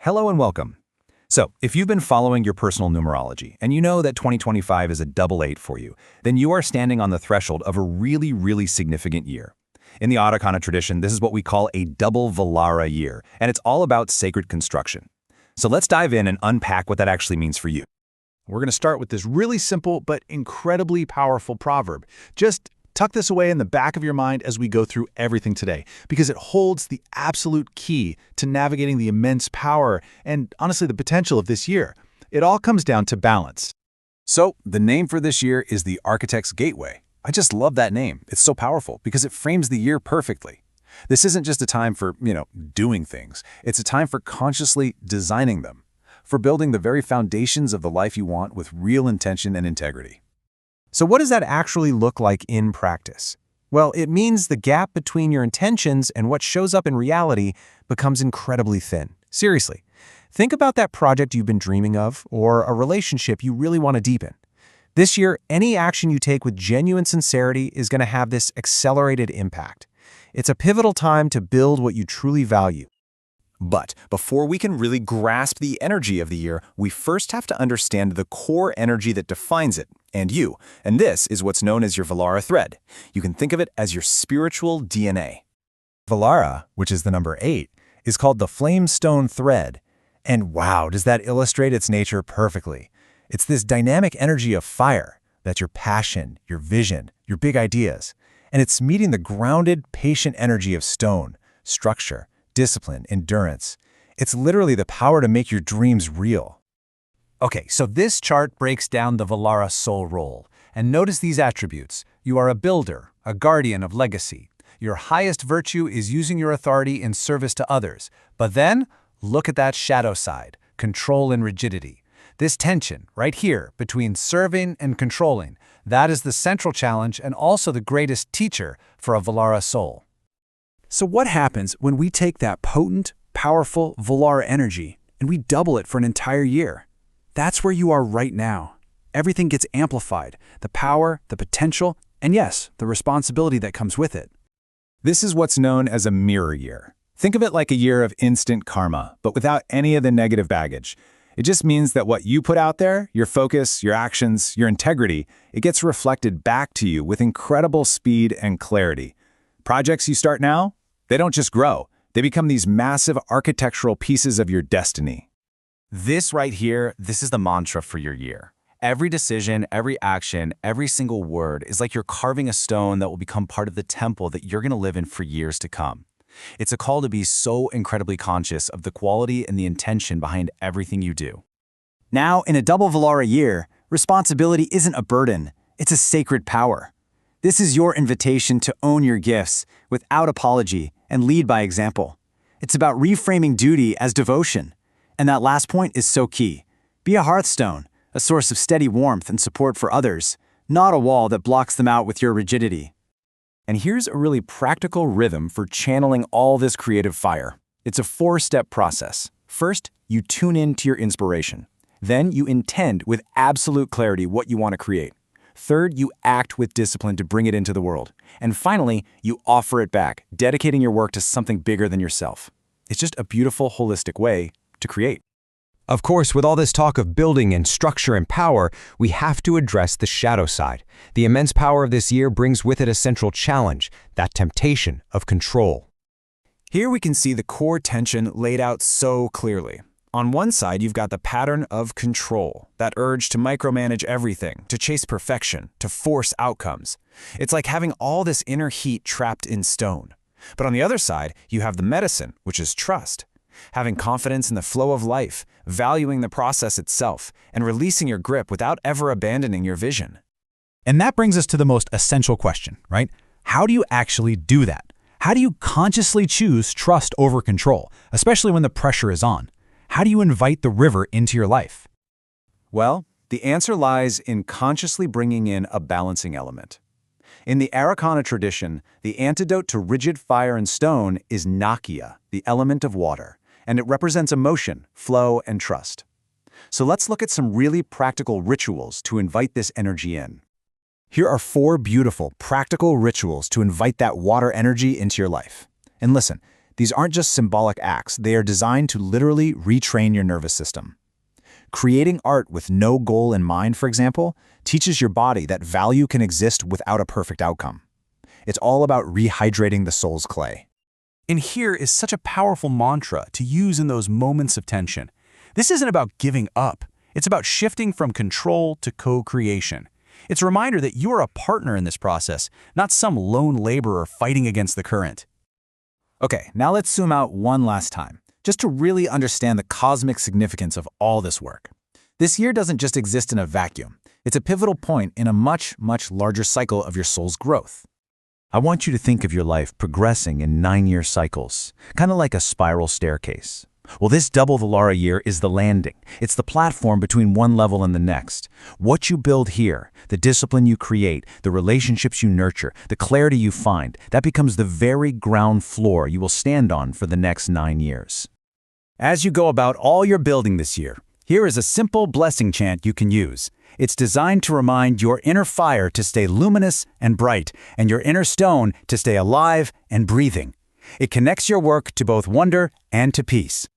Hello and welcome. So, if you've been following your personal numerology and you know that 2025 is a double eight for you, then you are standing on the threshold of a really significant year. In the Arreqqana tradition, this is what we call a double Valara year, and it's all about sacred construction. So let's dive in and unpack what that actually means for you. We're going to start with this really simple but incredibly powerful proverb. Just tuck this away in the back of your mind as we go through everything today, because it holds the absolute key to navigating the immense power and, honestly, the potential of this year. It all comes down to balance. So, the name for this year is the Architect's Gateway. I just love that name. It's so powerful because it frames the year perfectly. This isn't just a time for, doing things. It's a time for consciously designing them, for building the very foundations of the life you want with real intention and integrity. So what does that actually look like in practice? Well, it means the gap between your intentions and what shows up in reality becomes incredibly thin. Seriously, think about that project you've been dreaming of or a relationship you really want to deepen. This year, any action you take with genuine sincerity is going to have this accelerated impact. It's a pivotal time to build what you truly value. But before we can really grasp the energy of the year, we first have to understand the core energy that defines it, and you. And this is what's known as your Valara thread. You can think of it as your spiritual DNA. Valara, which is the number 8, is called the flamestone thread. And wow, does that illustrate its nature perfectly. It's this dynamic energy of fire. That's your passion, your vision, your big ideas. And it's meeting the grounded, patient energy of stone, structure, discipline, endurance. It's literally the power to make your dreams real. Okay, so this chart breaks down the Valara soul role. And notice these attributes. You are a builder, a guardian of legacy. Your highest virtue is using your authority in service to others. But then, look at that shadow side, control and rigidity. This tension, right here, between serving and controlling, that is the central challenge and also the greatest teacher for a Valara soul. So what happens when we take that potent, powerful Valara energy and we double it for an entire year? That's where you are right now. Everything gets amplified, the power, the potential, and yes, the responsibility that comes with it. This is what's known as a mirror year. Think of it like a year of instant karma, but without any of the negative baggage. It just means that what you put out there, your focus, your actions, your integrity, it gets reflected back to you with incredible speed and clarity. Projects you start now, they don't just grow. They become these massive architectural pieces of your destiny. This right here, this is the mantra for your year. Every decision, every action, every single word is like you're carving a stone that will become part of the temple that you're going to live in for years to come. It's a call to be so incredibly conscious of the quality and the intention behind everything you do. Now, in a double Valara year, responsibility isn't a burden, it's a sacred power. This is your invitation to own your gifts without apology and lead by example. It's about reframing duty as devotion. And that last point is so key. Be a hearthstone, a source of steady warmth and support for others, not a wall that blocks them out with your rigidity. And here's a really practical rhythm for channeling all this creative fire. It's a 4-step process. First, you tune in to your inspiration. Then you intend with absolute clarity what you want to create. Third, you act with discipline to bring it into the world. And finally, you offer it back, dedicating your work to something bigger than yourself. It's just a beautiful, holistic way to create. Of course, with all this talk of building and structure and power, we have to address the shadow side. The immense power of this year brings with it a central challenge, that temptation of control. Here we can see the core tension laid out so clearly. On one side, you've got the pattern of control, that urge to micromanage everything, to chase perfection, to force outcomes. It's like having all this inner heat trapped in stone. But on the other side, you have the medicine, which is trust. Having confidence in the flow of life, valuing the process itself, and releasing your grip without ever abandoning your vision. And that brings us to the most essential question, right? How do you actually do that? How do you consciously choose trust over control, especially when the pressure is on? How do you invite the river into your life? Well, the answer lies in consciously bringing in a balancing element. In the Arreqqana tradition, the antidote to rigid fire and stone is Nakia, the element of water, and it represents emotion, flow, and trust. So let's look at some really practical rituals to invite this energy in. Here are 4 beautiful, practical rituals to invite that water energy into your life. And listen, These aren't just symbolic acts, they are designed to literally retrain your nervous system. Creating art with no goal in mind, for example, teaches your body that value can exist without a perfect outcome. It's all about rehydrating the soul's clay. And here is such a powerful mantra to use in those moments of tension. This isn't about giving up. It's about shifting from control to co-creation. It's a reminder that you are a partner in this process, not some lone laborer fighting against the current. Okay, now let's zoom out one last time, just to really understand the cosmic significance of all this work. This year doesn't just exist in a vacuum. It's a pivotal point in a much, much larger cycle of your soul's growth. I want you to think of your life progressing in 9-year cycles, kind of like a spiral staircase. Well, this double Valara year is the landing. It's the platform between one level and the next. What you build here, the discipline you create, the relationships you nurture, the clarity you find, that becomes the very ground floor you will stand on for the next 9 years. As you go about all your building this year, here is a simple blessing chant you can use. It's designed to remind your inner fire to stay luminous and bright, and your inner stone to stay alive and breathing. It connects your work to both wonder and to peace.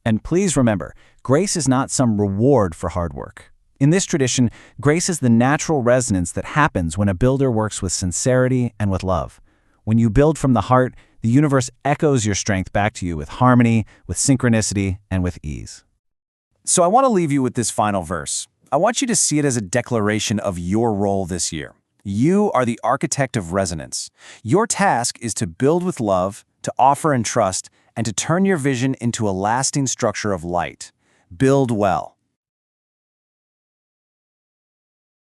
And please remember, grace is not some reward for hard work. In this tradition, grace is the natural resonance that happens when a builder works with sincerity and with love. When you build from the heart, the universe echoes your strength back to you with harmony, with synchronicity, and with ease. So I want to leave you with this final verse. I want you to see it as a declaration of your role this year. You are the architect of resonance. Your task is to build with love, to offer and trust, and to turn your vision into a lasting structure of light. Build well.